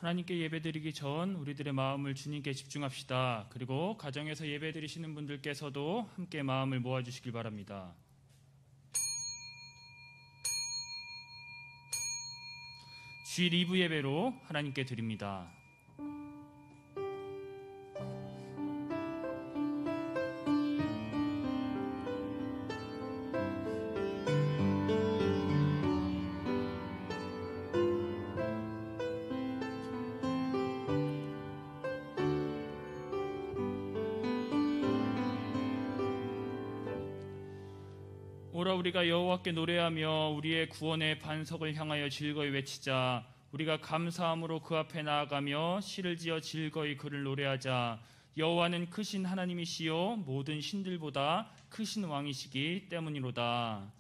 하나님께 예배드리기 전 우리들의 마음을 주님께 집중합시다. 그리고 가정에서 예배드리시는 분들께서도 함께 마음을 모아주시길 바랍니다. 주일 2부 예배로 하나님께 드립니다. 오라 우리가 여호와께 노래하며 우리의 구원의 반석을 향하여 즐거이 외치자. 우리가 감사함으로 그 앞에 나아가며 시를 지어 즐거이 그를 노래하자. 여호와는 크신 하나님이시요 모든 신들보다 크신 왕이시기 때문이로다.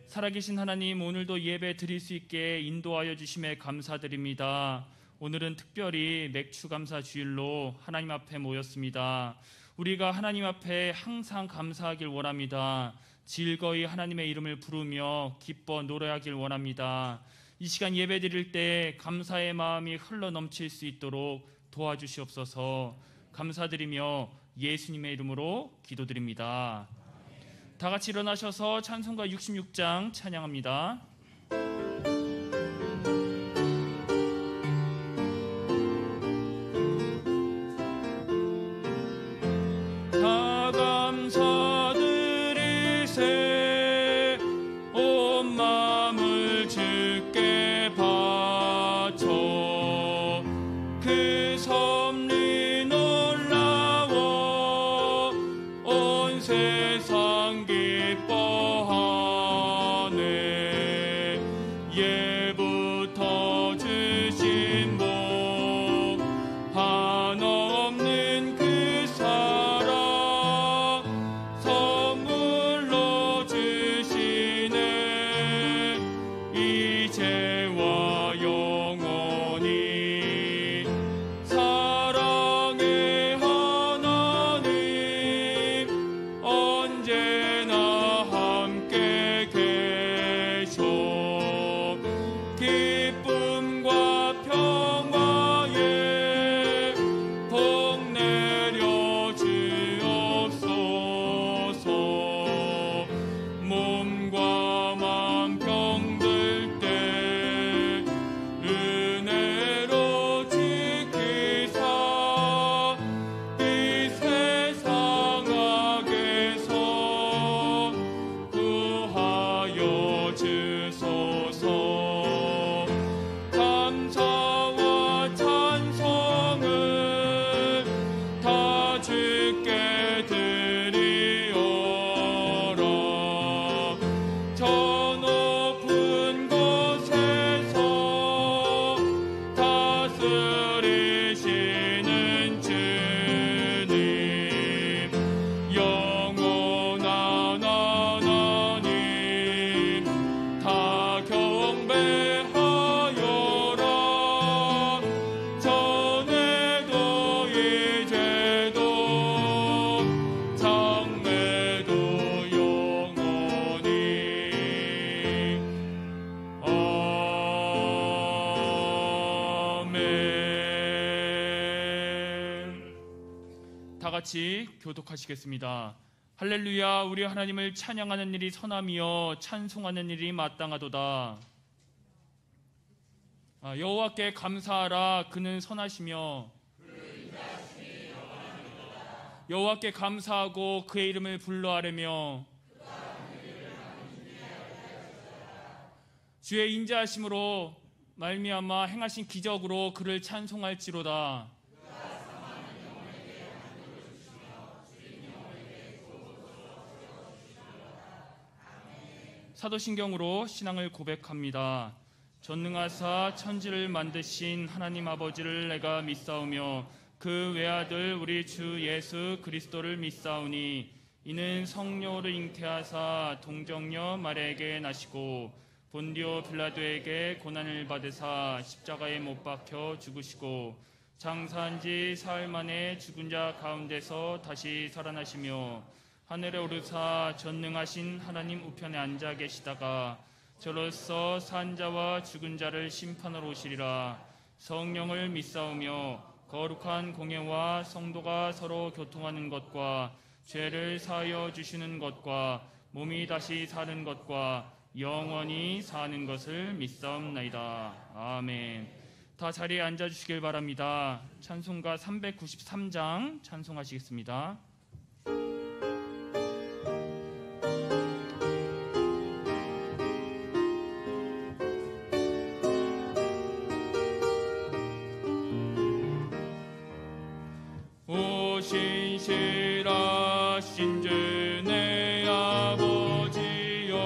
살아계신 하나님, 오늘도 예배 드릴 수 있게 인도하여 주심에 감사드립니다. 오늘은 특별히 맥주 감사 주일로 하나님 앞에 모였습니다. 우리가 하나님 앞에 항상 감사하길 원합니다. 즐거이 하나님의 이름을 부르며 기뻐 노래하길 원합니다. 이 시간 예배 드릴 때 감사의 마음이 흘러 넘칠 수 있도록 도와주시옵소서. 감사드리며 예수님의 이름으로 기도드립니다. 다 같이 일어나셔서 찬송가 66장 찬양합니다. 다 감사드리세 온 마음을 주께 바쳐 그 섭리 놀라워 온 세상 기뻐하네. 예부터 주신 복 한없는 그 사랑 선물로 주시네. 이제와 영원히 사랑의 하나님 언제나 함께 계셔. 기쁨과 평화에 복 내려 주옵소서. 몸과 맘 병들 때 은혜로 지키사 이 세상 악에서 구하여 주소서. 감사와 찬송을 다 주께 드리오라. 저 높은 곳에서 다스리시는 주님, 영원한 하나님 다 경배하여라. 전에도 이제도 장래도 영원히 아멘. 다 같이 교독하시겠습니다. 할렐루야. 우리 하나님을 찬양하는 일이 선하며 찬송하는 일이 마땅하도다. 여호와께 감사하라. 그는 선하시며 여호와께 감사하고 그의 이름을 불러하려며 주의 인자하심으로 말미암아 행하신 기적으로 그를 찬송할지로다. 사도신경으로 신앙을 고백합니다. 전능하사 천지를 만드신 하나님 아버지를 내가 믿사오며 그 외아들 우리 주 예수 그리스도를 믿사오니 이는 성령으로 잉태하사 동정녀 마리아에게 나시고 본디오 빌라도에게 고난을 받으사 십자가에 못 박혀 죽으시고 장사한 지 사흘 만에 죽은 자 가운데서 다시 살아나시며 하늘에 오르사 전능하신 하나님 우편에 앉아 계시다가 저로서 산 자와 죽은 자를 심판하러 오시리라. 성령을 믿사오며 거룩한 공예와 성도가 서로 교통하는 것과 죄를 사하여 주시는 것과 몸이 다시 사는 것과 영원히 사는 것을 믿사옵나이다. 아멘. 다 자리에 앉아주시길 바랍니다. 찬송가 393장 찬송하시겠습니다. 신실하신 주 내 아버지여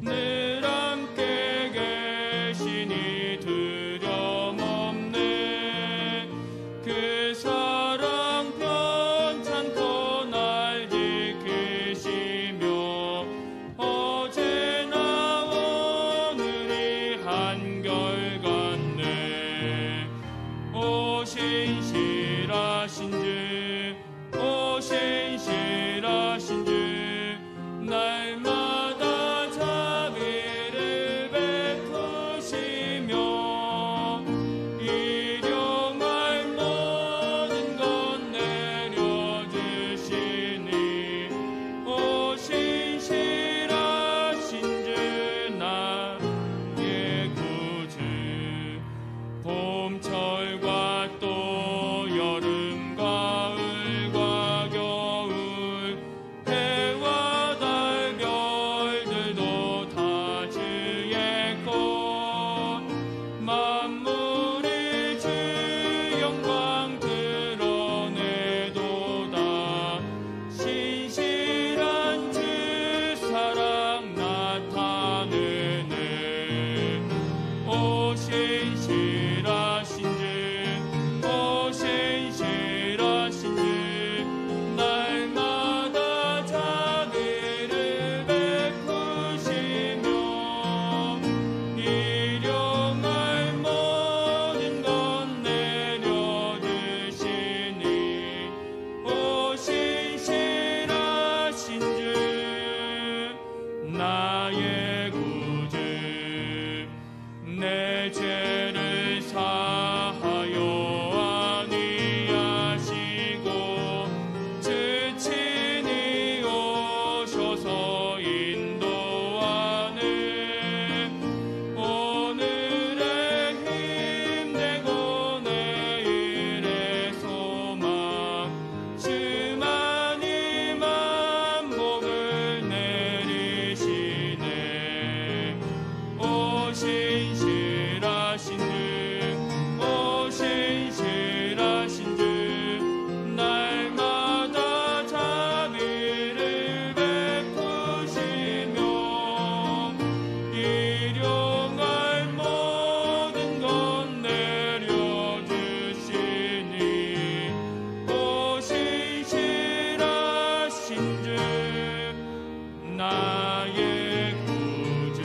늘 함께 계시니 두려움없네. 그 사랑 편찮고 날 지키시며 어제나 오늘이 한결같네. 오 신실하신 주 신실하신 주 날마다 자비를 베푸시며 일용할 모든 것 내려주시니 오 신실하신 주 나의 구주. 봄철과 또 여름 가을과 겨울 해와 달 별들도 다 주의 것. 만물이 주 영광 드러내도다. 신실한 주 사랑 나타내네. 오 신실하신 주 오 신실하신 주 날마다 자비를 베푸시며 일용할 모든 것 내려주시니 오 신실하신 주 나의 구주. 내 죄를 사하여 안위하시고 주 친히 오셔서 인도하네. 오늘의 힘내고 내일의 소망 주만이 만복을 내리시네. 오 신실하신 주 오 신실하신 주 날마다 자비를 베푸시며 일용할 모든 것 내려주시니 오 신실하신 주 나의 구주.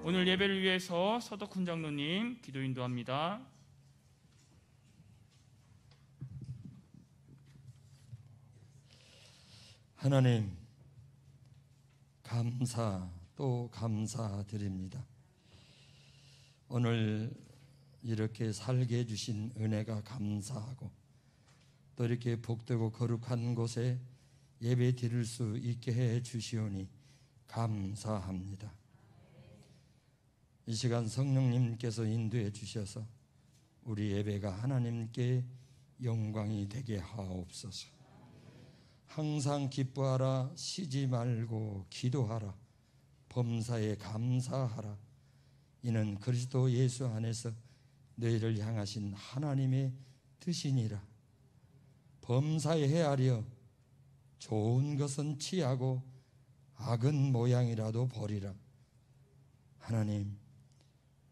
오늘 예배를 위해서 서덕훈 장로님 기도 인도합니다. 하나님, 감사 또 감사드립니다. 오늘 이렇게 살게 해주신 은혜가 감사하고 또 이렇게 복되고 거룩한 곳에 예배 드릴 수 있게 해 주시오니 감사합니다. 이 시간 성령님께서 인도해 주셔서 우리 예배가 하나님께 영광이 되게 하옵소서. 항상 기뻐하라, 쉬지 말고 기도하라, 범사에 감사하라. 이는 그리스도 예수 안에서 너희를 향하신 하나님의 뜻이니라. 범사에 헤아려 좋은 것은 취하고 악은 모양이라도 버리라. 하나님,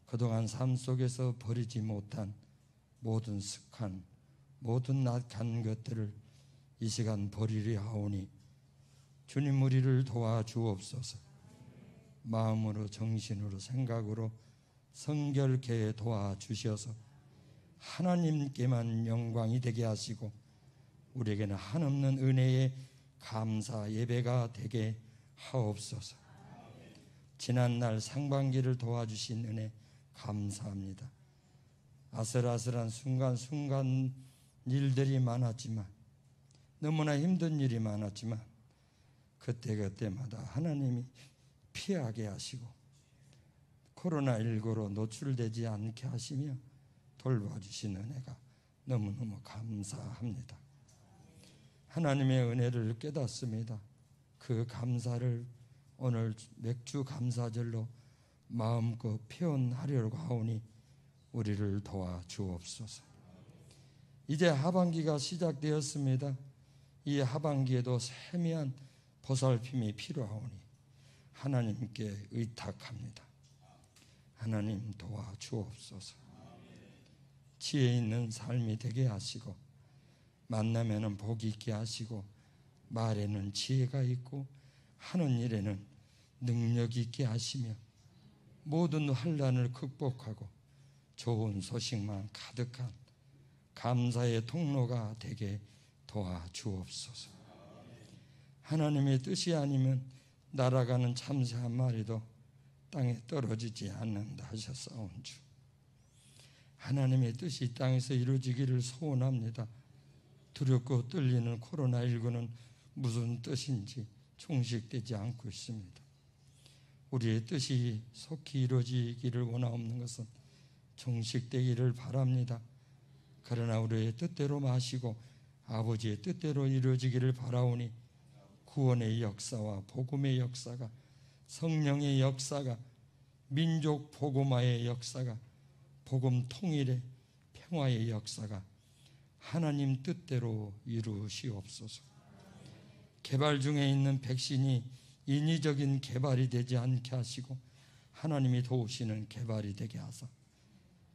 그동안 삶 속에서 버리지 못한 모든 습관, 모든 악한 것들을 이 시간 버리려 하오니 주님 우리를 도와주옵소서. 마음으로 정신으로 생각으로 성결케 도와주셔서 하나님께만 영광이 되게 하시고 우리에게는 한없는 은혜의 감사 예배가 되게 하옵소서. 지난날 상반기를 도와주신 은혜 감사합니다. 아슬아슬한 순간순간 일들이 많았지만, 너무나 힘든 일이 많았지만 그때그때마다 하나님이 피하게 하시고 코로나19로 노출되지 않게 하시며 돌봐주신 은혜가 너무너무 감사합니다. 하나님의 은혜를 깨닫습니다. 그 감사를 오늘 맥주 감사절로 마음껏 표현하려고 하오니 우리를 도와 주옵소서. 이제 하반기가 시작되었습니다. 이 하반기에도 세미한 보살핌이 필요하오니 하나님께 의탁합니다. 하나님 도와 주옵소서. 지혜 있는 삶이 되게 하시고, 만나면은 복이 있게 하시고, 말에는 지혜가 있고 하는 일에는 능력이 있게 하시며, 모든 환난을 극복하고 좋은 소식만 가득한 감사의 통로가 되게 도와 주옵소서. 하나님의 뜻이 아니면 날아가는 참새 한 마리도 땅에 떨어지지 않는다 하셨사온주. 하나님의 뜻이 땅에서 이루어지기를 소원합니다. 두렵고 떨리는 코로나19는 무슨 뜻인지 종식되지 않고 있습니다. 우리의 뜻이 속히 이루어지기를 원하옵는 것은 종식되기를 바랍니다. 그러나 우리의 뜻대로 마시고 아버지의 뜻대로 이루어지기를 바라오니 구원의 역사와 복음의 역사가, 성령의 역사가, 민족 복음화의 역사가, 복음 통일의 평화의 역사가 하나님 뜻대로 이루시옵소서. 개발 중에 있는 백신이 인위적인 개발이 되지 않게 하시고 하나님이 도우시는 개발이 되게 하사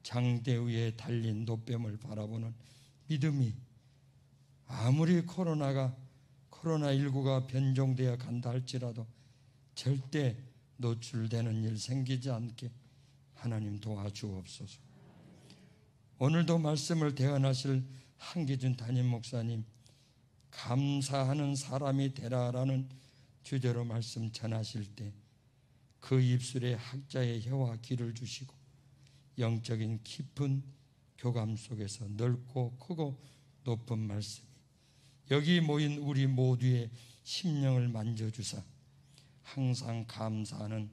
장대 위에 달린 노뱀을 바라보는 믿음이, 아무리 코로나19가 변종되어 간다 할지라도 절대 노출되는 일 생기지 않게 하나님 도와주옵소서. 오늘도 말씀을 대언하실 한기준 담임 목사님, 감사하는 사람이 되라라는 주제로 말씀 전하실 때 그 입술에 학자의 혀와 귀를 주시고 영적인 깊은 교감 속에서 넓고 크고 높은 말씀이 여기 모인 우리 모두의 심령을 만져주사 항상 감사하는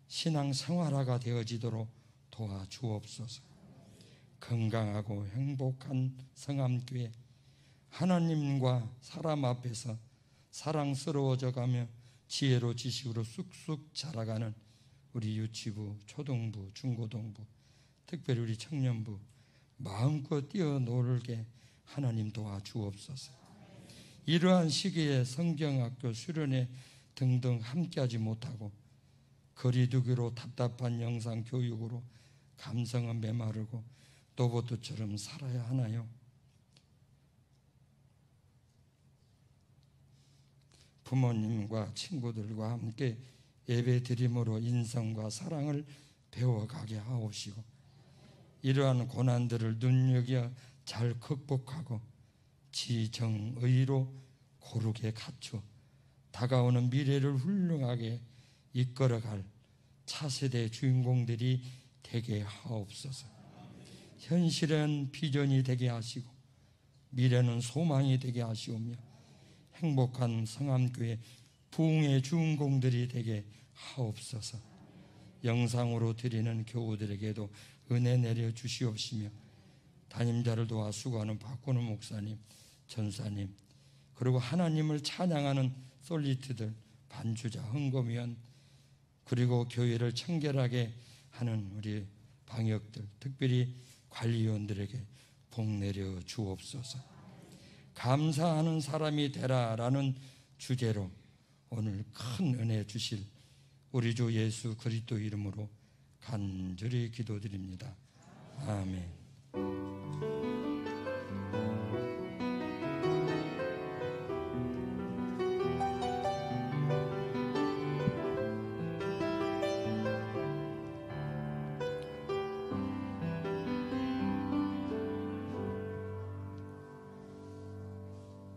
신앙생활화가 되어지도록 도와주옵소서. 건강하고 행복한 성암교회, 하나님과 사람 앞에서 사랑스러워져가며 지혜로 지식으로 쑥쑥 자라가는 우리 유치부, 초등부, 중고등부, 특별히 우리 청년부 마음껏 뛰어놀게 하나님 도와주옵소서. 이러한 시기에 성경학교, 수련회 등등 함께하지 못하고 거리두기로 답답한 영상 교육으로 감성은 메마르고 로봇처럼 살아야 하나요? 부모님과 친구들과 함께 예배 드림으로 인성과 사랑을 배워가게 하옵시고 이러한 고난들을 눈여겨 잘 극복하고 지정의로 고르게 갖추어 다가오는 미래를 훌륭하게 이끌어갈 차세대 주인공들이 되게 하옵소서. 현실은 비전이 되게 하시고 미래는 소망이 되게 하시오며 행복한 성암교회 부흥의 주인공들이 되게 하옵소서. 영상으로 드리는 교우들에게도 은혜 내려 주시옵시며 담임자를 도와 수고하는 박건우 목사님, 전사님, 그리고 하나님을 찬양하는 솔리트들, 반주자, 헌금위원, 그리고 교회를 청결하게 하는 우리 방역들, 특별히 관리위원들에게 복 내려 주옵소서. 감사하는 사람이 되라라는 주제로 오늘 큰 은혜 주실 우리 주 예수 그리스도 이름으로 간절히 기도드립니다. 아멘.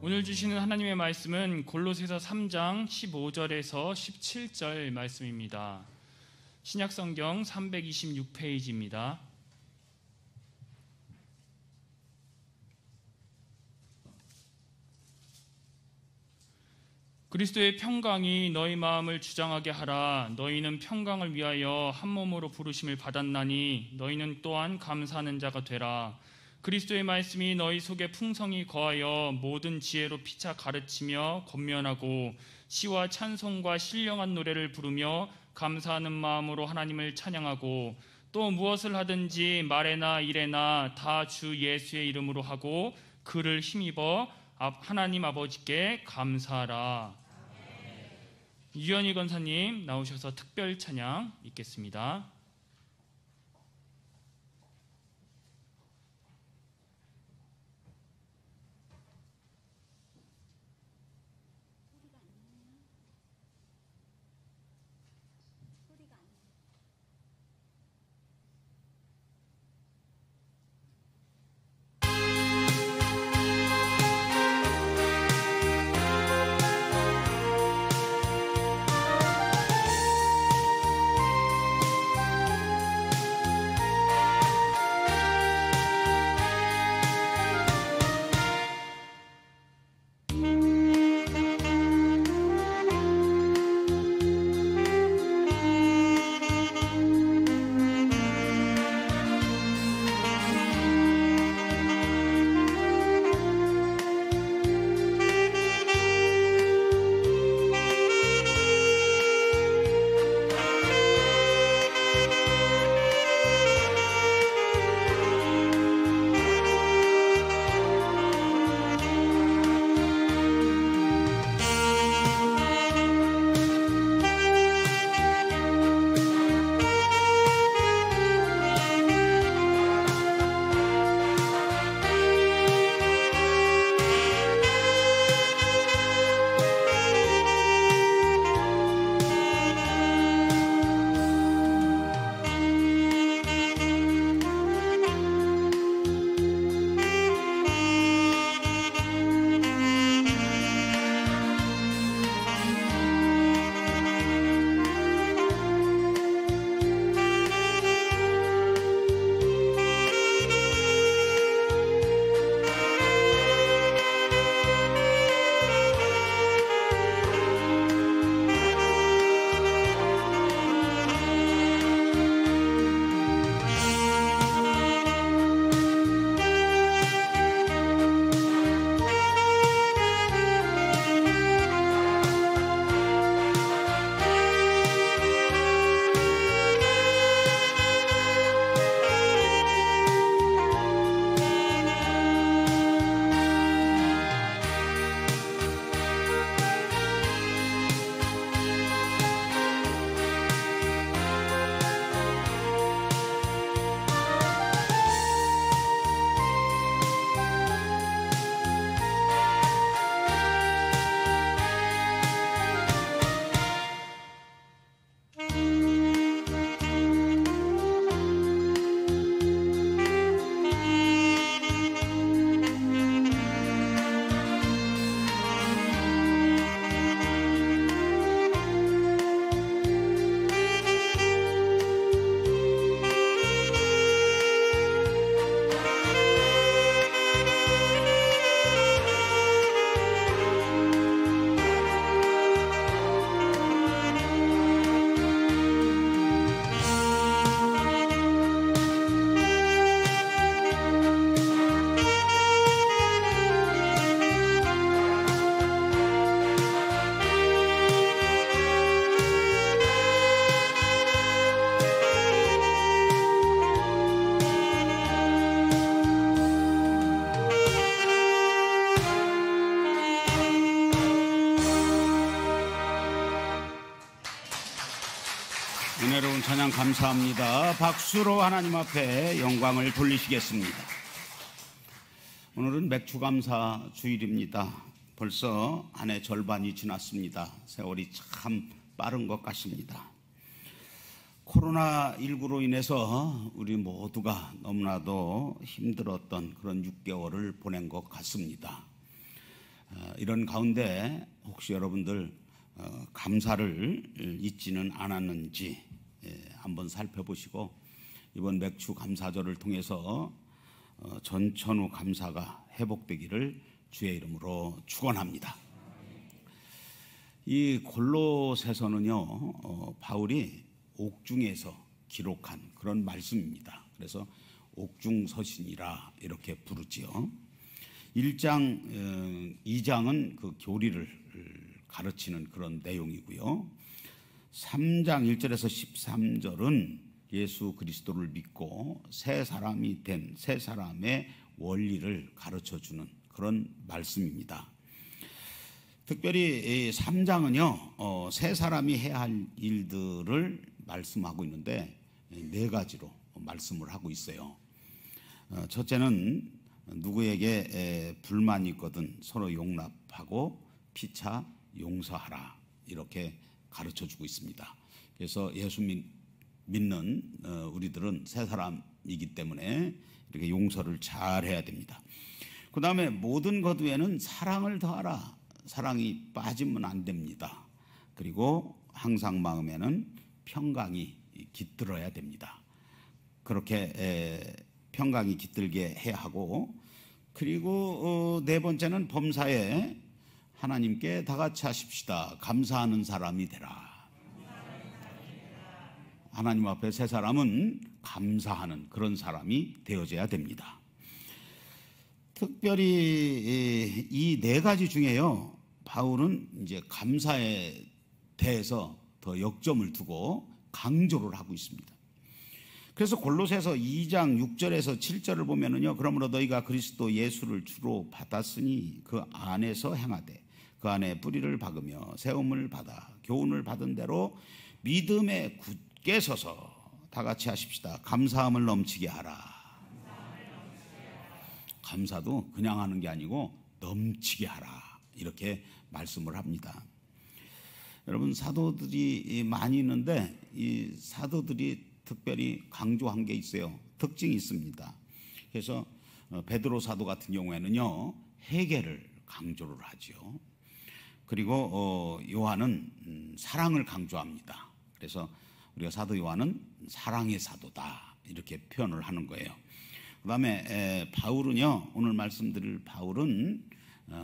오늘 주시는 하나님의 말씀은 골로새서 3장 15절에서 17절 말씀입니다. 신약성경 326페이지입니다. 그리스도의 평강이 너희 마음을 주장하게 하라. 너희는 평강을 위하여 한 몸으로 부르심을 받았나니 너희는 또한 감사하는 자가 되라. 그리스도의 말씀이 너희 속에 풍성히 거하여 모든 지혜로 피차 가르치며 권면하고 시와 찬송과 신령한 노래를 부르며 감사하는 마음으로 하나님을 찬양하고 또 무엇을 하든지 말에나 일에나 다 주 예수의 이름으로 하고 그를 힘입어 하나님 아버지께 감사하라. 유현희 권사님 나오셔서 특별 찬양 읽겠습니다. 은혜로운 찬양 감사합니다. 박수로 하나님 앞에 영광을 돌리시겠습니다. 오늘은 맥주감사 주일입니다. 벌써 한 해 절반이 지났습니다. 세월이 참 빠른 것 같습니다. 코로나19로 인해서 우리 모두가 너무나도 힘들었던 그런 6개월을 보낸 것 같습니다. 이런 가운데 혹시 여러분들 감사를 잊지는 않았는지 한번 살펴보시고 이번 맥주 감사절을 통해서 전천후 감사가 회복되기를 주의 이름으로 축원합니다. 이 골로새서는요, 바울이 옥중에서 기록한 그런 말씀입니다. 그래서 옥중서신이라 이렇게 부르지요. 1장, 2장은 그 교리를 가르치는 그런 내용이고요. 3장 1절에서 13절은 예수 그리스도를 믿고 새 사람이 된 새 사람의 원리를 가르쳐주는 그런 말씀입니다. 특별히 3장은요, 새 사람이 해야 할 일들을 말씀하고 있는데 네 가지로 말씀을 하고 있어요. 첫째는 누구에게 불만이 있거든 서로 용납하고 피차 용서하라 이렇게 가르쳐주고 있습니다. 그래서 예수 믿는 우리들은 새 사람이기 때문에 이렇게 용서를 잘 해야 됩니다. 그 다음에 모든 것 외에는 사랑을 더하라. 사랑이 빠지면 안 됩니다. 그리고 항상 마음에는 평강이 깃들어야 됩니다. 그렇게 평강이 깃들게 해야 하고, 그리고 네 번째는 범사에 하나님께 다 같이 하십시다. 감사하는 사람이 되라. 하나님 앞에 새 사람은 감사하는 그런 사람이 되어져야 됩니다. 특별히 이 네 가지 중에요, 바울은 이제 감사에 대해서 더 역점을 두고 강조를 하고 있습니다. 그래서 골로새서 2장 6절에서 7절을 보면은요, 그러므로 너희가 그리스도 예수를 주로 받았으니 그 안에서 행하되 그 안에 뿌리를 박으며 세움을 받아 교훈을 받은 대로 믿음에 굳게 서서 다 같이 하십시다. 감사함을 넘치게 하라. 감사도 그냥 하는 게 아니고 넘치게 하라 이렇게 말씀을 합니다. 여러분, 사도들이 많이 있는데 이 사도들이 특별히 강조한 게 있어요. 특징이 있습니다. 그래서 베드로 사도 같은 경우에는요, 회개를 강조를 하죠. 그리고 요한은 사랑을 강조합니다. 그래서 우리가 사도 요한은 사랑의 사도다 이렇게 표현을 하는 거예요. 그 다음에 바울은요, 오늘 말씀드릴 바울은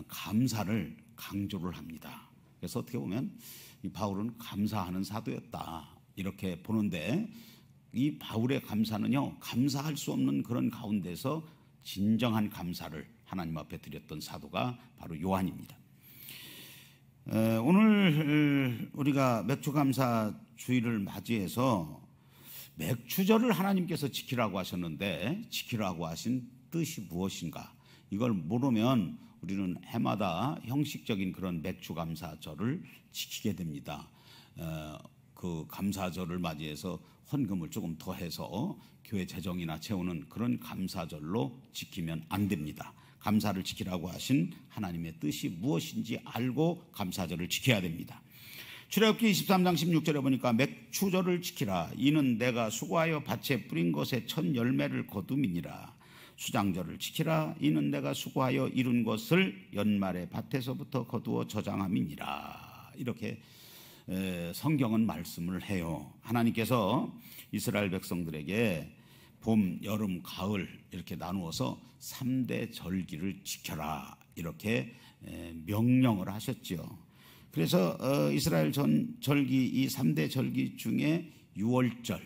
감사를 강조를 합니다. 그래서 어떻게 보면 이 바울은 감사하는 사도였다 이렇게 보는데, 이 바울의 감사는요, 감사할 수 없는 그런 가운데서 진정한 감사를 하나님 앞에 드렸던 사도가 바로 요한입니다. 오늘 우리가 맥주감사 주일을 맞이해서 맥주절을 하나님께서 지키라고 하셨는데 지키라고 하신 뜻이 무엇인가, 이걸 모르면 우리는 해마다 형식적인 그런 맥주감사절을 지키게 됩니다. 그 감사절을 맞이해서 헌금을 조금 더 해서 교회 재정이나 채우는 그런 감사절로 지키면 안 됩니다. 감사를 지키라고 하신 하나님의 뜻이 무엇인지 알고 감사절을 지켜야 됩니다. 출애굽기 23장 16절에 보니까 맥추절을 지키라. 이는 내가 수고하여 밭에 뿌린 것의 첫 열매를 거둠이니라. 수장절을 지키라. 이는 내가 수고하여 이룬 것을 연말에 밭에서부터 거두어 저장함이니라. 이렇게 성경은 말씀을 해요. 하나님께서 이스라엘 백성들에게 봄, 여름, 가을 이렇게 나누어서 3대 절기를 지켜라 이렇게 명령을 하셨죠. 그래서 이스라엘 절기, 이 3대 절기 중에 6월절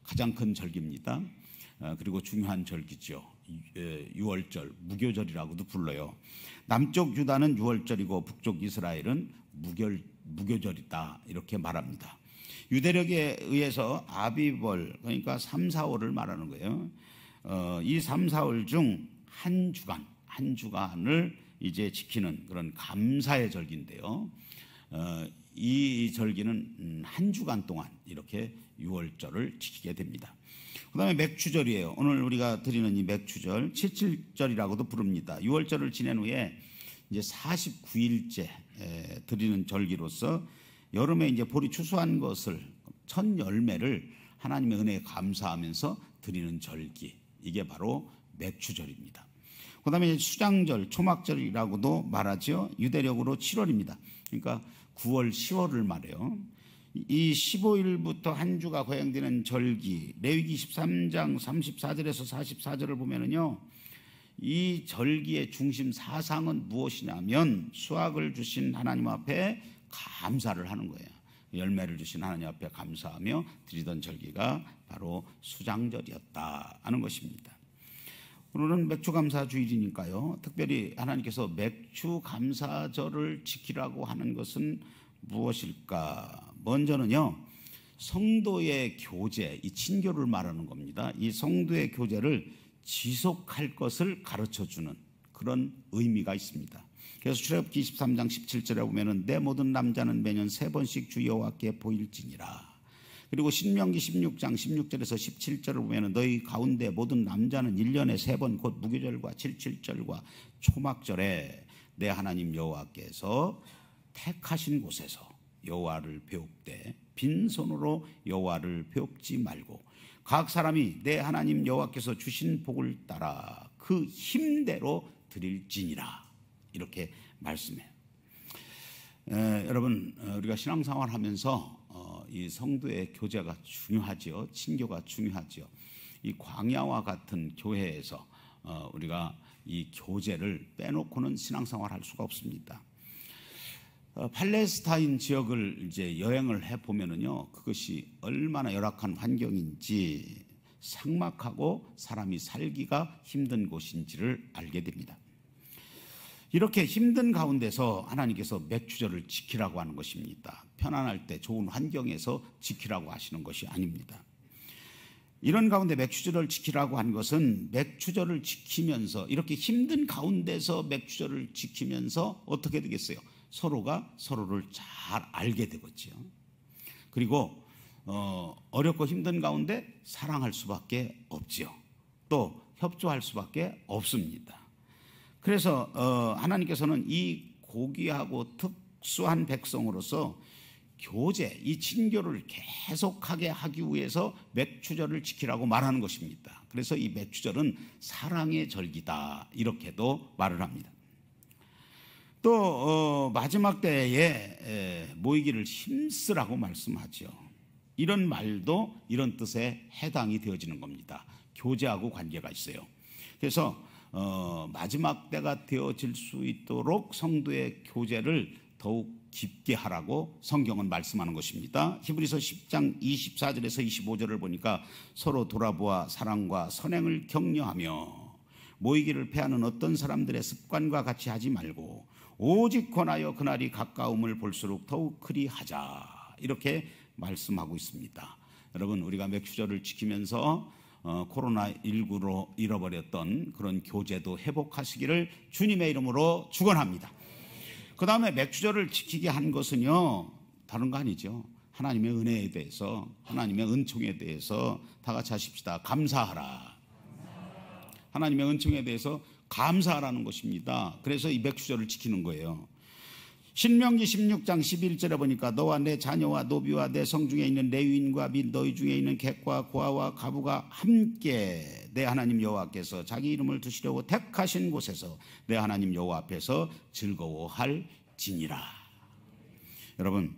가장 큰 절기입니다. 그리고 중요한 절기죠. 6월절, 무교절이라고도 불러요. 남쪽 유다는 6월절이고 북쪽 이스라엘은 무교절이다 이렇게 말합니다. 유대력에 의해서 아비벌, 그러니까 3, 4월을 말하는 거예요. 이 3, 4월 중 한 주간을 이제 지키는 그런 감사의 절기인데요. 이 절기는 한 주간 동안 이렇게 6월절을 지키게 됩니다. 그 다음에 맥추절이에요. 오늘 우리가 드리는 이 맥추절, 칠칠절이라고도 부릅니다. 6월절을 지낸 후에 이제 49일째 드리는 절기로서 여름에 이제 볼이 추수한 것을, 첫 열매를 하나님의 은혜에 감사하면서 드리는 절기, 이게 바로 맥추절입니다. 그다음에 수장절, 초막절이라고도 말하죠. 유대력으로 7월입니다. 그러니까 9월, 10월을 말해요. 이 15일부터 한 주가 거행되는 절기, 레위기 13장 34절에서 44절을 보면은요, 이 절기의 중심 사상은 무엇이냐면 수확을 주신 하나님 앞에 감사를 하는 거예요. 열매를 주신 하나님 앞에 감사하며 드리던 절기가 바로 수장절이었다 하는 것입니다. 오늘은 맥주감사주일이니까요, 특별히 하나님께서 맥주감사절을 지키라고 하는 것은 무엇일까? 먼저는요, 성도의 교제, 이 친교를 말하는 겁니다. 이 성도의 교제를 지속할 것을 가르쳐주는 그런 의미가 있습니다. 그래서 출애굽기 23장 17절에 보면은 내 모든 남자는 매년 3번씩 주 여호와께 보일지니라. 그리고 신명기 16장 16절에서 17절을 보면은 너희 가운데 모든 남자는 1년에 3번 곧 무교절과 칠칠절과 초막절에 내 하나님 여호와께서 택하신 곳에서 여호와를 배웁되 빈손으로 여호와를 배웁지 말고 각 사람이 내 하나님 여호와께서 주신 복을 따라 그 힘대로 드릴지니라. 이렇게 말씀해요. 여러분, 우리가 신앙생활 하면서 이 성도의 교제가 중요하죠. 친교가 중요하죠. 이 광야와 같은 교회에서 우리가 이 교제를 빼놓고는 신앙생활 할 수가 없습니다. 팔레스타인 지역을 이제 여행을 해 보면은요, 그것이 얼마나 열악한 환경인지, 삭막하고 사람이 살기가 힘든 곳인지를 알게 됩니다. 이렇게 힘든 가운데서 하나님께서 맥주절을 지키라고 하는 것입니다. 편안할 때 좋은 환경에서 지키라고 하시는 것이 아닙니다. 이런 가운데 맥주절을 지키라고 한 것은 맥주절을 지키면서, 이렇게 힘든 가운데서 맥주절을 지키면서 어떻게 되겠어요? 서로가 서로를 잘 알게 되겠죠. 그리고 어렵고 힘든 가운데 사랑할 수밖에 없지요. 또 협조할 수밖에 없습니다. 그래서 하나님께서는 이 고귀하고 특수한 백성으로서 교제, 이 친교를 계속하게 하기 위해서 맥주절을 지키라고 말하는 것입니다. 그래서 이 맥주절은 사랑의 절기다, 이렇게도 말을 합니다. 또 마지막 때에 모이기를 힘쓰라고 말씀하죠. 이런 말도 이런 뜻에 해당이 되어지는 겁니다. 교제하고 관계가 있어요. 그래서 마지막 때가 되어질 수 있도록 성도의 교제를 더욱 깊게 하라고 성경은 말씀하는 것입니다. 히브리서 10장 24절에서 25절을 보니까 서로 돌아보아 사랑과 선행을 격려하며 모이기를 패하는 어떤 사람들의 습관과 같이 하지 말고 오직 권하여 그날이 가까움을 볼수록 더욱 그리하자, 이렇게 말씀하고 있습니다. 여러분, 우리가 맥주절을 지키면서 코로나19로 잃어버렸던 그런 교제도 회복하시기를 주님의 이름으로 축원합니다. 그 다음에 맥주절을 지키게 한 것은요, 다른 거 아니죠. 하나님의 은혜에 대해서, 하나님의 은총에 대해서 다 같이 하십시다. 감사하라. 하나님의 은총에 대해서 감사하라는 것입니다. 그래서 이 맥주절을 지키는 거예요. 신명기 16장 11절에 보니까 너와 내 자녀와 노비와 내 성중에 있는 레위인과 및 너희 중에 있는 객과 고아와 가부가 함께 내 하나님 여호와께서 자기 이름을 두시려고 택하신 곳에서 내 하나님 여호와 앞에서 즐거워할지니라. 여러분,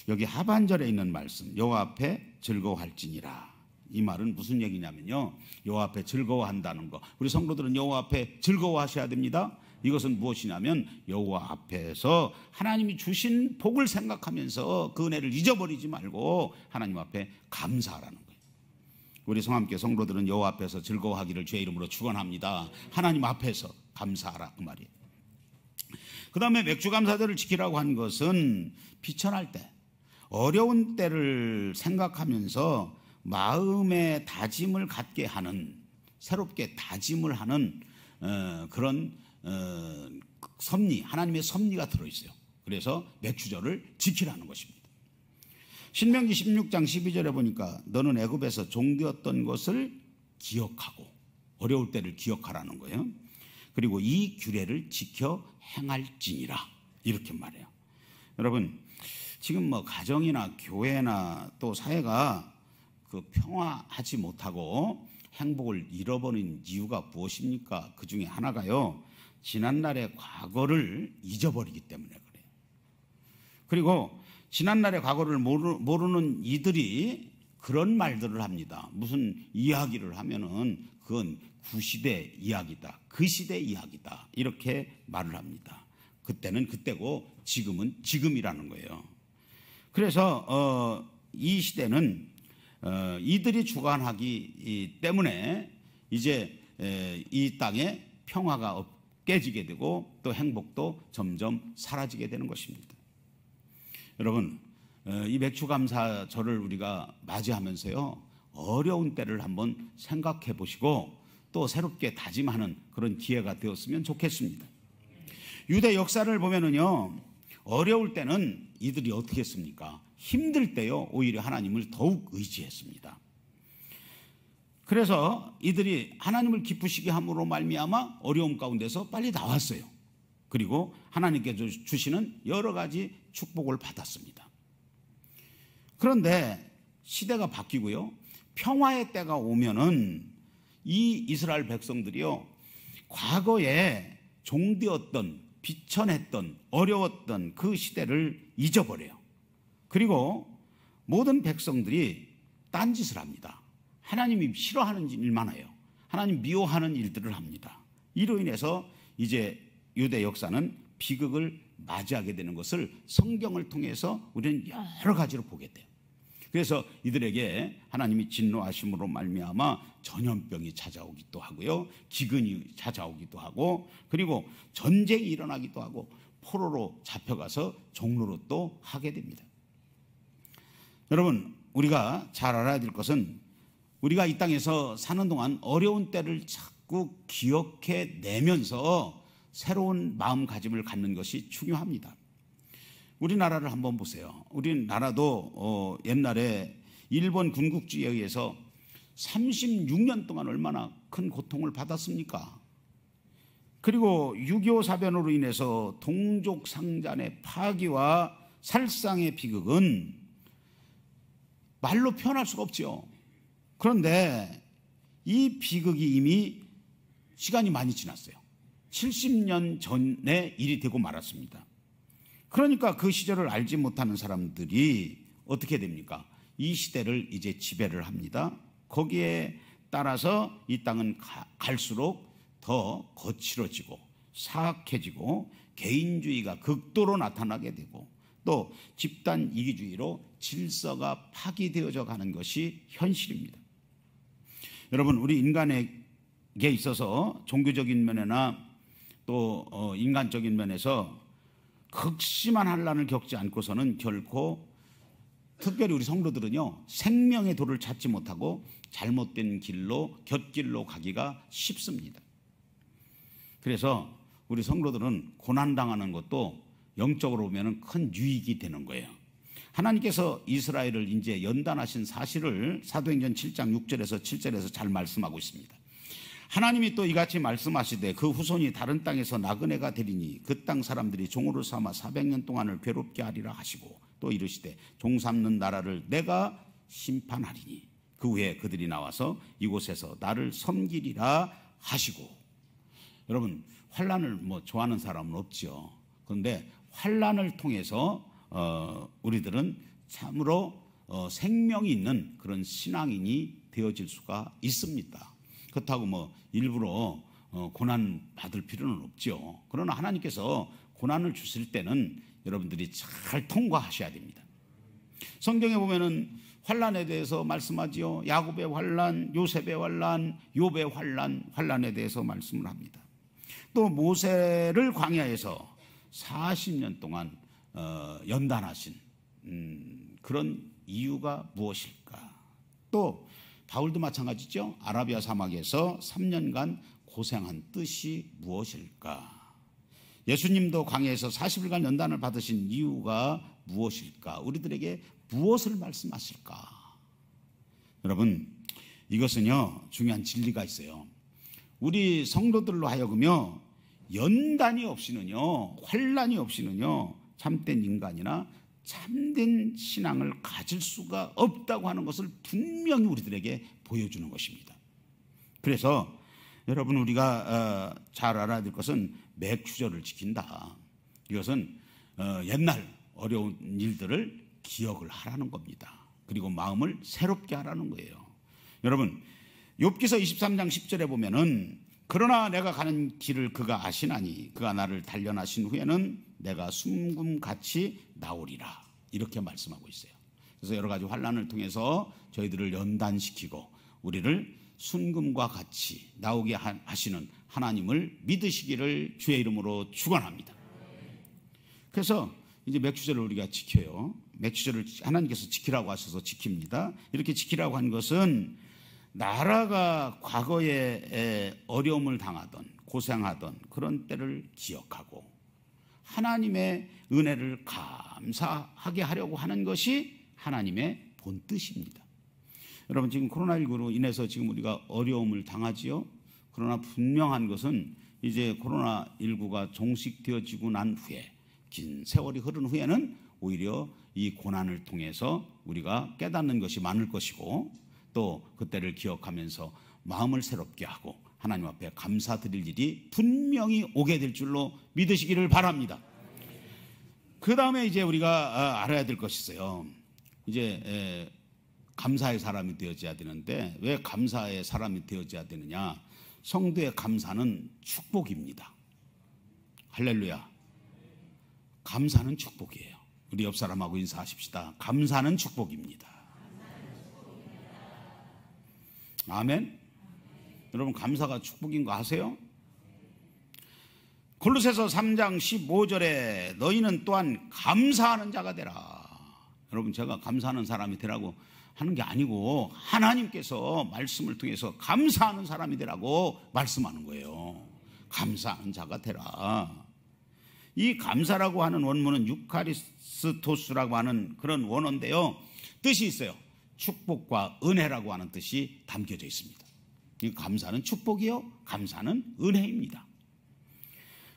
여기 하반절에 있는 말씀, 여호와 앞에 즐거워할지니라, 이 말은 무슨 얘기냐면요, 여호와 앞에 즐거워한다는 거. 우리 성도들은 여호와 앞에 즐거워하셔야 됩니다. 이것은 무엇이냐면 여호와 앞에서 하나님이 주신 복을 생각하면서 그 은혜를 잊어버리지 말고 하나님 앞에 감사하라는 거예요. 우리 성함께 성도들은 여호와 앞에서 즐거워하기를 주의 이름으로 축원합니다. 하나님 앞에서 감사하라, 그 말이에요. 그 다음에 맥주감사절을 지키라고 한 것은 비천할 때, 어려운 때를 생각하면서 마음의 다짐을 갖게 하는, 새롭게 다짐을 하는 그런 섭리, 하나님의 섭리가 들어있어요. 그래서 맥주절을 지키라는 것입니다. 신명기 16장 12절에 보니까 너는 애굽에서 종되었던 것을 기억하고, 어려울 때를 기억하라는 거예요. 그리고 이 규례를 지켜 행할지니라, 이렇게 말해요. 여러분, 지금 뭐 가정이나 교회나 또 사회가 그 평화하지 못하고 행복을 잃어버린 이유가 무엇입니까? 그 중에 하나가요, 지난날의 과거를 잊어버리기 때문에 그래요. 그리고 지난날의 과거를 모르는 이들이 그런 말들을 합니다. 무슨 이야기를 하면은 그건 구시대 이야기다, 그 시대 이야기다, 이렇게 말을 합니다. 그때는 그때고 지금은 지금이라는 거예요. 그래서 이 시대는 이들이 주관하기 때문에 이제 이 땅에 평화가 깨지게 되고 또 행복도 점점 사라지게 되는 것입니다. 여러분, 이 맥추감사절을 우리가 맞이하면서요, 어려운 때를 한번 생각해 보시고 또 새롭게 다짐하는 그런 기회가 되었으면 좋겠습니다. 유대 역사를 보면은요, 어려울 때는 이들이 어떻게 했습니까? 힘들 때요, 오히려 하나님을 더욱 의지했습니다. 그래서 이들이 하나님을 기쁘시게 함으로 말미암아 어려움 가운데서 빨리 나왔어요. 그리고 하나님께서 주시는 여러 가지 축복을 받았습니다. 그런데 시대가 바뀌고요, 평화의 때가 오면은 이 이스라엘 백성들이요, 과거에 종되었던, 비천했던, 어려웠던 그 시대를 잊어버려요. 그리고 모든 백성들이 딴짓을 합니다. 하나님이 싫어하는 일만 해요. 하나님 미워하는 일들을 합니다. 이로 인해서 이제 유대 역사는 비극을 맞이하게 되는 것을 성경을 통해서 우리는 여러 가지로 보게 돼요. 그래서 이들에게 하나님이 진노하심으로 말미암아 전염병이 찾아오기도 하고요, 기근이 찾아오기도 하고, 그리고 전쟁이 일어나기도 하고, 포로로 잡혀가서 종로로 또 하게 됩니다. 여러분, 우리가 잘 알아야 될 것은 우리가 이 땅에서 사는 동안 어려운 때를 자꾸 기억해 내면서 새로운 마음가짐을 갖는 것이 중요합니다. 우리나라를 한번 보세요. 우리나라도 옛날에 일본 군국주의에 의해서 36년 동안 얼마나 큰 고통을 받았습니까? 그리고 6.25 사변으로 인해서 동족 상잔의 파기와 살상의 비극은 말로 표현할 수가 없죠. 그런데 이 비극이 이미 시간이 많이 지났어요. 70년 전에 일이 되고 말았습니다. 그러니까 그 시절을 알지 못하는 사람들이 어떻게 됩니까? 이 시대를 이제 지배를 합니다. 거기에 따라서 이 땅은 갈수록 더 거칠어지고 사악해지고 개인주의가 극도로 나타나게 되고 또 집단 이기주의로 질서가 파기되어져 가는 것이 현실입니다. 여러분, 우리 인간에게 있어서 종교적인 면이나 또 인간적인 면에서 극심한 환난을 겪지 않고서는 결코, 특별히 우리 성도들은요, 생명의 도를 찾지 못하고 잘못된 길로, 곁길로 가기가 쉽습니다. 그래서 우리 성도들은 고난당하는 것도 영적으로 보면 큰 유익이 되는 거예요. 하나님께서 이스라엘을 이제 연단하신 사실을 사도행전 7장 6절에서 7절에서 잘 말씀하고 있습니다. 하나님이 또 이같이 말씀하시되 그 후손이 다른 땅에서 나그네가 되리니 그 땅 사람들이 종으로 삼아 400년 동안을 괴롭게 하리라 하시고, 또 이르시되 종 삼는 나라를 내가 심판하리니 그 후에 그들이 나와서 이곳에서 나를 섬기리라 하시고. 여러분, 환난을 좋아하는 사람은 없죠. 그런데 환난을 통해서 우리들은 참으로 생명이 있는 그런 신앙인이 되어질 수가 있습니다. 그렇다고 일부러 고난 받을 필요는 없죠. 그러나 하나님께서 고난을 주실 때는 여러분들이 잘 통과하셔야 됩니다. 성경에 보면은 환난에 대해서 말씀하지요. 야곱의 환난, 요셉의 환난, 욥의 환난에 대해서 말씀을 합니다. 또 모세를 광야에서 40년 동안 연단하신 그런 이유가 무엇일까? 또 바울도 마찬가지죠. 아라비아 사막에서 3년간 고생한 뜻이 무엇일까? 예수님도 광야에서 40일간 연단을 받으신 이유가 무엇일까? 우리들에게 무엇을 말씀하실까? 여러분, 이것은요, 중요한 진리가 있어요. 우리 성도들로 하여금요, 연단이 없이는요, 환난이 없이는요, 참된 인간이나 참된 신앙을 가질 수가 없다고 하는 것을 분명히 우리들에게 보여주는 것입니다. 그래서 여러분, 우리가 잘 알아야 될 것은 맥추절을 지킨다. 이것은 옛날 어려운 일들을 기억을 하라는 겁니다. 그리고 마음을 새롭게 하라는 거예요. 여러분, 욥기서 23장 10절에 보면은 그러나 내가 가는 길을 그가 아시나니 그가 나를 단련하신 후에는 내가 순금같이 나오리라, 이렇게 말씀하고 있어요. 그래서 여러 가지 환난을 통해서 저희들을 연단시키고 우리를 순금과 같이 나오게 하시는 하나님을 믿으시기를 주의 이름으로 축원합니다. 그래서 이제 맥추절을 우리가 지켜요. 맥추절을 하나님께서 지키라고 하셔서 지킵니다. 이렇게 지키라고 한 것은 나라가 과거에 어려움을 당하던 고생하던 그런 때를 기억하고 하나님의 은혜를 감사하게 하려고 하는 것이 하나님의 본뜻입니다. 여러분, 지금 코로나19로 인해서 지금 우리가 어려움을 당하지요. 그러나 분명한 것은 이제 코로나19가 종식되어지고 난 후에, 긴 세월이 흐른 후에는 오히려 이 고난을 통해서 우리가 깨닫는 것이 많을 것이고, 또 그때를 기억하면서 마음을 새롭게 하고 하나님 앞에 감사드릴 일이 분명히 오게 될 줄로 믿으시기를 바랍니다. 그 다음에 이제 우리가 알아야 될 것이 있어요. 이제 감사의 사람이 되어져야 되는데, 왜 감사의 사람이 되어져야 되느냐? 성도의 감사는 축복입니다. 할렐루야. 감사는 축복이에요. 우리 옆 사람하고 인사하십시다. 감사는 축복입니다. 아멘. 여러분, 감사가 축복인 거 아세요? 골로새서 3장 15절에 너희는 또한 감사하는 자가 되라. 여러분, 제가 감사하는 사람이 되라고 하는 게 아니고 하나님께서 말씀을 통해서 감사하는 사람이 되라고 말씀하는 거예요. 감사하는 자가 되라. 이 감사라고 하는 원문은 유카리스토스라고 하는 그런 원어인데요, 뜻이 있어요. 축복과 은혜라고 하는 뜻이 담겨져 있습니다. 이 감사는 축복이요, 감사는 은혜입니다.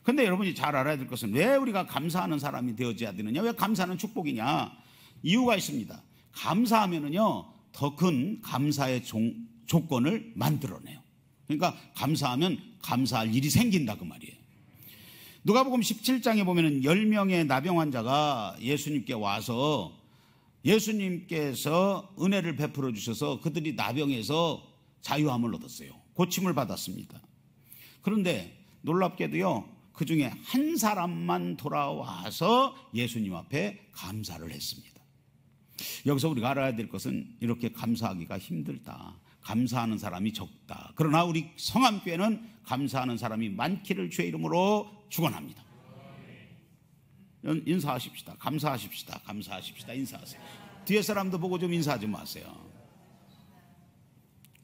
그런데 여러분이 잘 알아야 될 것은 왜 우리가 감사하는 사람이 되어져야 되느냐, 왜 감사는 축복이냐? 이유가 있습니다. 감사하면은요 더 큰 감사의 조건을 만들어내요. 그러니까 감사하면 감사할 일이 생긴다, 그 말이에요. 누가복음 17장에 보면은 10명의 나병 환자가 예수님께 와서 예수님께서 은혜를 베풀어 주셔서 그들이 나병에서 자유함을 얻었어요. 고침을 받았습니다. 그런데 놀랍게도요, 그 중에 한 사람만 돌아와서 예수님 앞에 감사를 했습니다. 여기서 우리가 알아야 될 것은 이렇게 감사하기가 힘들다, 감사하는 사람이 적다. 그러나 우리 성암교회는 감사하는 사람이 많기를 주의 이름으로 축원합니다. 인사하십시다. 감사하십시다. 감사하십시다. 인사하세요. 뒤에 사람도 보고 좀 인사하지 마세요.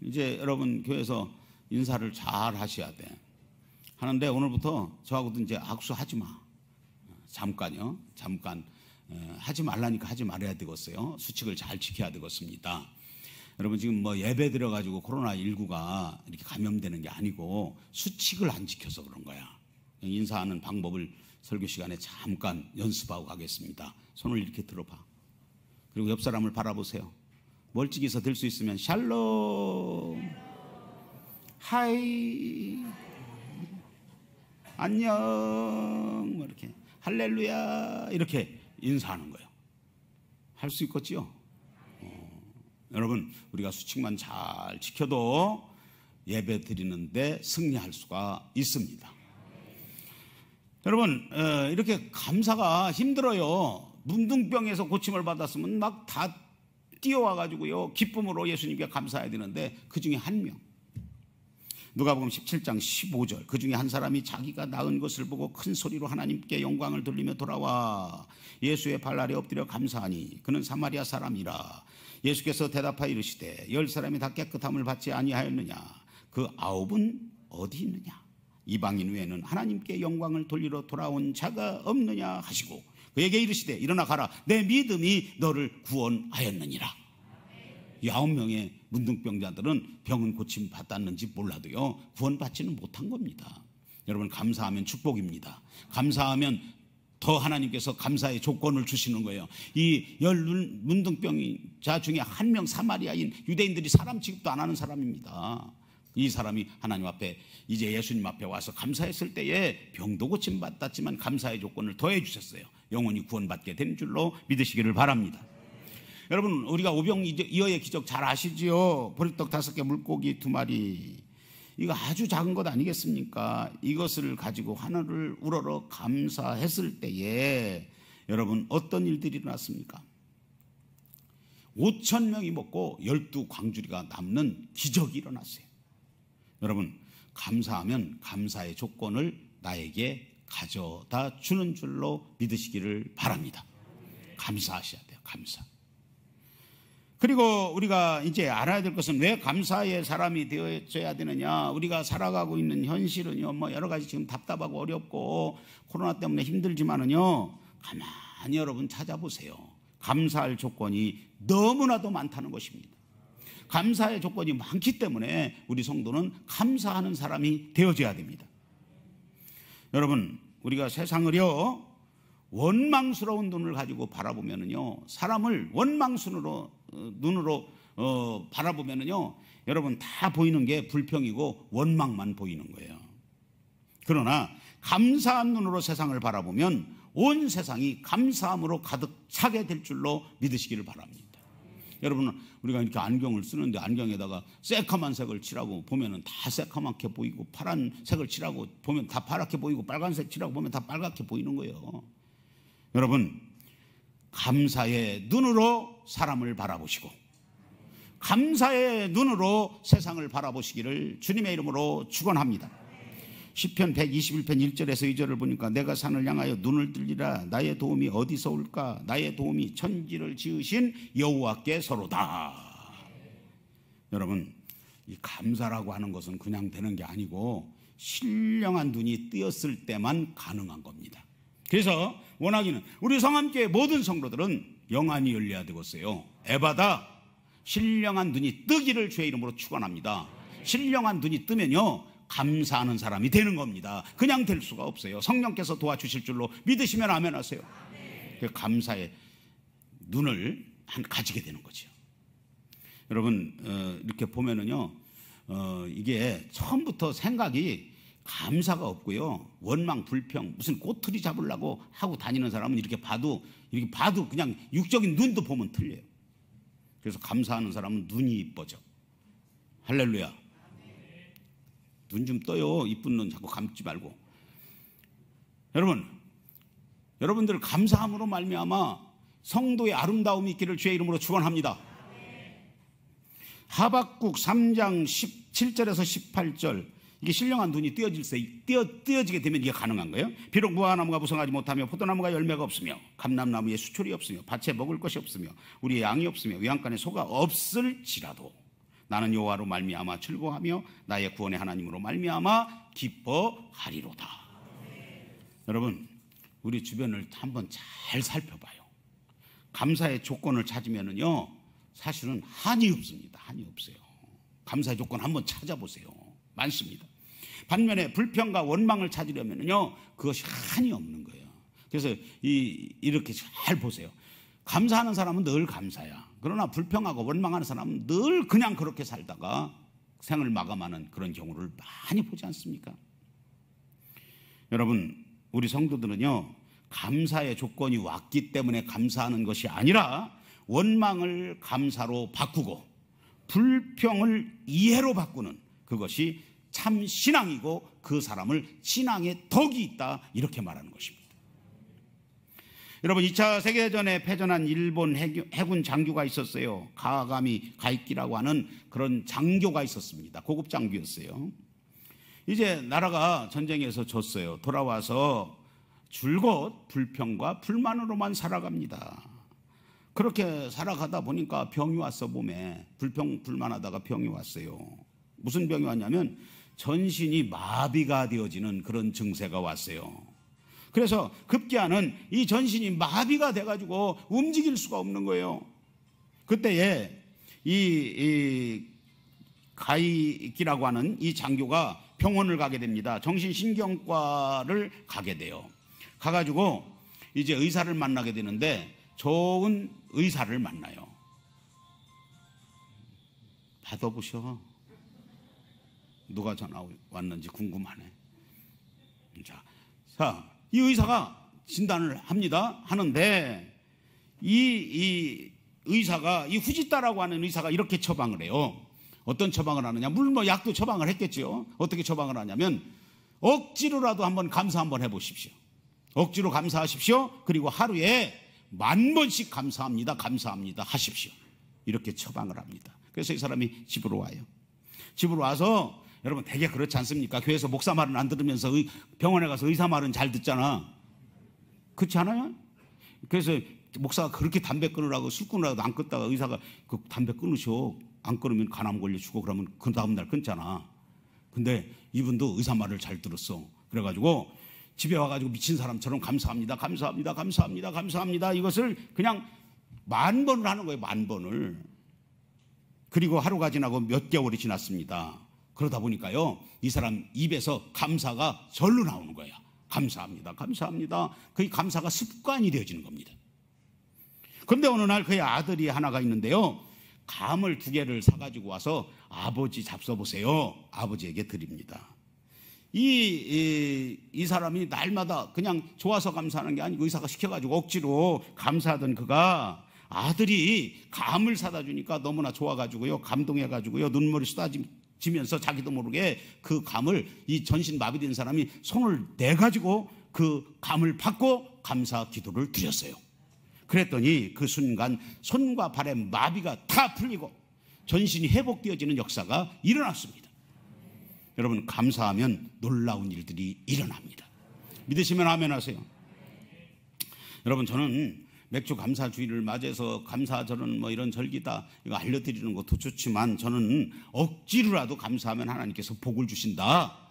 이제 여러분 교회에서 인사를 잘 하셔야 돼. 하는데 오늘부터 저하고도 이제 악수하지 마. 잠깐요. 잠깐. 하지 말라니까 하지 말아야 되겠어요. 수칙을 잘 지켜야 되겠습니다. 여러분, 지금 뭐 예배 들어가지고 코로나19가 이렇게 감염되는 게 아니고 수칙을 안 지켜서 그런 거야. 인사하는 방법을 설교 시간에 잠깐 연습하고 가겠습니다. 손을 이렇게 들어봐. 그리고 옆 사람을 바라보세요. 멀찍이서 들 수 있으면 샬롬, 하이, 안녕, 뭐 이렇게 할렐루야 이렇게 인사하는 거예요. 할 수 있겠지요? 여러분, 우리가 수칙만 잘 지켜도 예배 드리는데 승리할 수가 있습니다. 여러분, 이렇게 감사가 힘들어요. 문둥병에서 고침을 받았으면 막 다 뛰어와가지고요 기쁨으로 예수님께 감사해야 되는데, 그 중에 한 명, 누가복음 17장 15절, 그 중에 한 사람이 자기가 낳은 것을 보고 큰 소리로 하나님께 영광을 돌리며 돌아와 예수의 발 아래 엎드려 감사하니 그는 사마리아 사람이라. 예수께서 대답하여 이르시되 10사람이 다 깨끗함을 받지 아니하였느냐? 그 9은 어디 있느냐? 이방인 외에는 하나님께 영광을 돌리러 돌아온 자가 없느냐 하시고 그에게 이르시되 일어나 가라, 내 믿음이 너를 구원하였느니라. 이 9명의 문둥병자들은 병은 고침 받았는지 몰라도요 구원받지는 못한 겁니다. 여러분, 감사하면 축복입니다. 감사하면 더 하나님께서 감사의 조건을 주시는 거예요. 이 문둥병자 중에 한 명 사마리아인, 유대인들이 사람 취급도 안 하는 사람입니다. 이 사람이 하나님 앞에, 이제 예수님 앞에 와서 감사했을 때에 병도 고침받았지만 감사의 조건을 더해 주셨어요. 영원히 구원받게 된 줄로 믿으시기를 바랍니다. 여러분, 우리가 오병이어의 기적 잘 아시지요? 보리떡 5개, 물고기 2마리. 이거 아주 작은 것 아니겠습니까? 이것을 가지고 하늘을 우러러 감사했을 때에 여러분 어떤 일들이 일어났습니까? 5,000명이 먹고 12광주리가 남는 기적이 일어났어요. 여러분, 감사하면 감사의 조건을 나에게 가져다 주는 줄로 믿으시기를 바랍니다. 감사하셔야 돼요. 감사. 그리고 우리가 이제 알아야 될 것은 왜 감사의 사람이 되어져야 되느냐. 우리가 살아가고 있는 현실은요, 뭐 여러 가지 지금 답답하고 어렵고 코로나 때문에 힘들지만은요, 가만히 여러분 찾아보세요. 감사할 조건이 너무나도 많다는 것입니다. 감사의 조건이 많기 때문에 우리 성도는 감사하는 사람이 되어져야 됩니다. 여러분, 우리가 세상을요, 원망스러운 눈을 가지고 바라보면은요, 사람을 원망스러운 눈으로 바라보면은요, 여러분 다 보이는 게 불평이고 원망만 보이는 거예요. 그러나 감사한 눈으로 세상을 바라보면 온 세상이 감사함으로 가득 차게 될 줄로 믿으시기를 바랍니다. 여러분, 우리가 이렇게 안경을 쓰는데 안경에다가 새카만 색을 칠하고 보면은 다 새카맣게 보이고, 파란 색을 칠하고 보면 다 파랗게 보이고, 빨간색 칠하고 보면 다 빨갛게 보이는 거예요. 여러분, 감사의 눈으로 사람을 바라보시고 감사의 눈으로 세상을 바라보시기를 주님의 이름으로 축원합니다. 시편 121편 1절에서 2절을 보니까 내가 산을 향하여 눈을 들리라. 나의 도움이 어디서 올까? 나의 도움이 천지를 지으신 여호와께서로다. 여러분, 이 감사라고 하는 것은 그냥 되는 게 아니고 신령한 눈이 뜨였을 때만 가능한 겁니다. 그래서 원하기는 우리 성함교회 모든 성도들은 영안이 열려야 되겠어요. 에바다, 신령한 눈이 뜨기를 주의 이름으로 축원합니다. 신령한 눈이 뜨면요, 감사하는 사람이 되는 겁니다. 그냥 될 수가 없어요. 성령께서 도와주실 줄로 믿으시면 아멘 하세요. 감사의 눈을 가지게 되는 거죠. 여러분, 이렇게 보면은요, 이게 처음부터 생각이 감사가 없고요, 원망, 불평, 무슨 꼬투리 잡으려고 하고 다니는 사람은 이렇게 봐도 그냥 육적인 눈도 보면 틀려요. 그래서 감사하는 사람은 눈이 이뻐져. 할렐루야. 눈 좀 떠요. 이쁜 눈 자꾸 감지 말고. 여러분들 감사함으로 말미암아 성도의 아름다움이 있기를 주의 이름으로 축원합니다. 하박국 3장 17절에서 18절, 이게 신령한 눈이 띄어지게 되면 이게 가능한 거예요. 비록 무화과나무가 무성하지 못하며 포도나무가 열매가 없으며 감람나무에 수초리 없으며 밭에 먹을 것이 없으며 우리의 양이 없으며 외양간에 소가 없을지라도 나는 여호와로 말미암아 즐거워하며 나의 구원의 하나님으로 말미암아 기뻐하리로다. 여러분, 우리 주변을 한번 잘 살펴봐요. 감사의 조건을 찾으면은요, 사실은 한이 없습니다. 한이 없어요. 감사의 조건 한번 찾아보세요. 많습니다. 반면에 불평과 원망을 찾으려면요, 그것이 한이 없는 거예요. 그래서 이렇게 잘 보세요. 감사하는 사람은 늘 감사야. 그러나 불평하고 원망하는 사람은 늘 그냥 그렇게 살다가 생을 마감하는 그런 경우를 많이 보지 않습니까? 여러분, 우리 성도들은요, 감사의 조건이 왔기 때문에 감사하는 것이 아니라 원망을 감사로 바꾸고 불평을 이해로 바꾸는 그것이 참 신앙이고 그 사람을 신앙의 덕이 있다, 이렇게 말하는 것입니다. 여러분, 2차 세계대전에 패전한 일본 해군 장교가 있었어요. 가가미 가이키라고 하는 그런 장교가 있었습니다. 고급 장교였어요. 이제 나라가 전쟁에서 졌어요. 돌아와서 줄곧 불평과 불만으로만 살아갑니다. 그렇게 살아가다 보니까 병이 왔어. 몸에 불평불만하다가 병이 왔어요. 무슨 병이 왔냐면 전신이 마비가 되어지는 그런 증세가 왔어요. 그래서 급기야는 이 전신이 마비가 돼가지고 움직일 수가 없는 거예요. 그때에 이 가이키라고 하는 이 장교가 병원을 가게 됩니다. 정신신경과를 가게 돼요. 가가지고 이제 의사를 만나게 되는데 좋은 의사를 만나요. 받아보셔. 누가 전화 왔는지 궁금하네. 자, 이 의사가 진단을 합니다. 하는데 이 의사가, 이 후지따라고 하는 의사가 이렇게 처방을 해요. 어떤 처방을 하느냐? 물론 뭐 약도 처방을 했겠죠. 어떻게 처방을 하냐면 억지로라도 한번 감사 한번 해보십시오. 억지로 감사하십시오. 그리고 하루에 10,000번씩 감사합니다, 감사합니다 하십시오. 이렇게 처방을 합니다. 그래서 이 사람이 집으로 와요. 집으로 와서, 여러분 되게 그렇지 않습니까? 교회에서 목사 말은 안 들으면서 병원에 가서 의사 말은 잘 듣잖아. 그렇지 않아요? 그래서 목사가 그렇게 담배 끊으라고 술 끊으라고 안 끊다가 의사가 그 담배 끊으셔. 안 끊으면 간암 걸려 죽어. 그러면 그 다음날 끊잖아. 근데 이분도 의사 말을 잘 들었어. 그래가지고 집에 와가지고 미친 사람처럼 감사합니다, 감사합니다, 감사합니다, 감사합니다. 이것을 그냥 10,000번을 하는 거예요. 10,000번을. 그리고 하루가 지나고 몇 개월이 지났습니다. 그러다 보니까요, 이 사람 입에서 감사가 절로 나오는 거야. 감사합니다, 감사합니다. 그 감사가 습관이 되어지는 겁니다. 그런데 어느 날 그의 아들이 하나가 있는데요, 감을 2개를 사가지고 와서 아버지 잡숴보세요. 아버지에게 드립니다. 이 사람이 날마다 그냥 좋아서 감사하는 게 아니고 의사가 시켜가지고 억지로 감사하던 그가 아들이 감을 사다 주니까 너무나 좋아가지고요, 감동해가지고요, 눈물이 쏟아지면서 자기도 모르게 그 감을, 이 전신 마비된 사람이 손을 내가지고 그 감을 받고 감사 기도를 드렸어요. 그랬더니 그 순간 손과 발의 마비가 다 풀리고 전신이 회복되어지는 역사가 일어났습니다. 여러분, 감사하면 놀라운 일들이 일어납니다. 믿으시면 아멘 하세요. 여러분, 저는 맥주 감사 주일을 맞이해서 감사절은 뭐 이런 절기다 이거 알려드리는 것도 좋지만, 저는 억지로라도 감사하면 하나님께서 복을 주신다,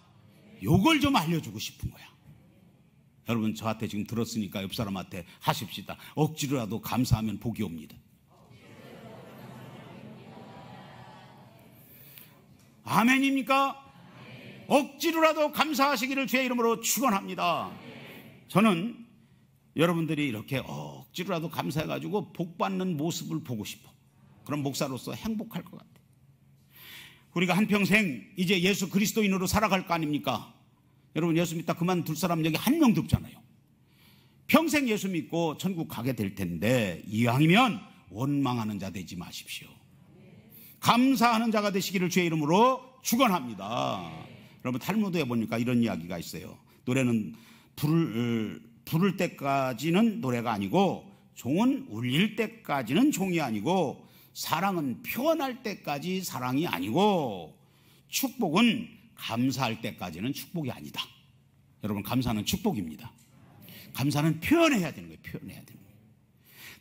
요걸 좀 알려주고 싶은 거야. 여러분, 저한테 지금 들었으니까 옆 사람한테 하십시다. 억지로라도 감사하면 복이 옵니다. 아멘입니까? 억지로라도 감사하시기를 주의 이름으로 축원합니다. 저는 여러분들이 이렇게 억지로라도 감사해가지고 복받는 모습을 보고 싶어. 그럼 목사로서 행복할 것 같아요. 우리가 한평생 이제 예수 그리스도인으로 살아갈 거 아닙니까? 여러분, 예수 믿다 그만둘 사람 여기 한 명도 없잖아요. 평생 예수 믿고 천국 가게 될 텐데 이왕이면 원망하는 자 되지 마십시오. 감사하는 자가 되시기를 주의 이름으로 축원합니다. 여러분, 탈무드에 보니까 이런 이야기가 있어요. 노래는 부를 때까지는 노래가 아니고, 종은 울릴 때까지는 종이 아니고, 사랑은 표현할 때까지 사랑이 아니고, 축복은 감사할 때까지는 축복이 아니다. 여러분, 감사는 축복입니다. 감사는 표현해야 되는 거예요. 표현해야 되는 거예요.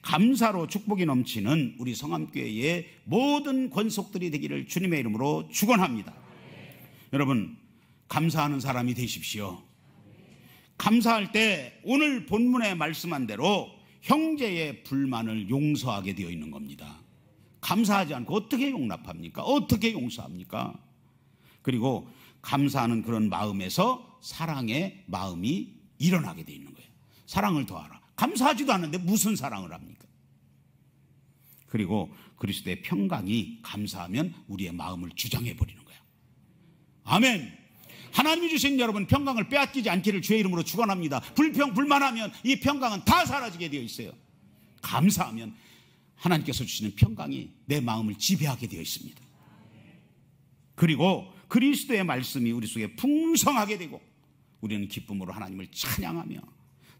감사로 축복이 넘치는 우리 성암교회의 모든 권속들이 되기를 주님의 이름으로 축원합니다. 여러분, 감사하는 사람이 되십시오. 감사할 때 오늘 본문에 말씀한 대로 형제의 불만을 용서하게 되어 있는 겁니다. 감사하지 않고 어떻게 용납합니까? 어떻게 용서합니까? 그리고 감사하는 그런 마음에서 사랑의 마음이 일어나게 되어 있는 거예요. 사랑을 더하라. 감사하지도 않는데 무슨 사랑을 합니까? 그리고 그리스도의 평강이 감사하면 우리의 마음을 주장해 버리는 거예요. 아멘. 하나님이 주신 여러분 평강을 빼앗기지 않기를 주의 이름으로 축원합니다. 불만하면 이 평강은 다 사라지게 되어 있어요. 감사하면 하나님께서 주시는 평강이 내 마음을 지배하게 되어 있습니다. 그리고 그리스도의 말씀이 우리 속에 풍성하게 되고 우리는 기쁨으로 하나님을 찬양하며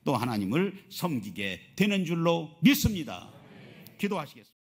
또 하나님을 섬기게 되는 줄로 믿습니다. 기도하시겠습니다.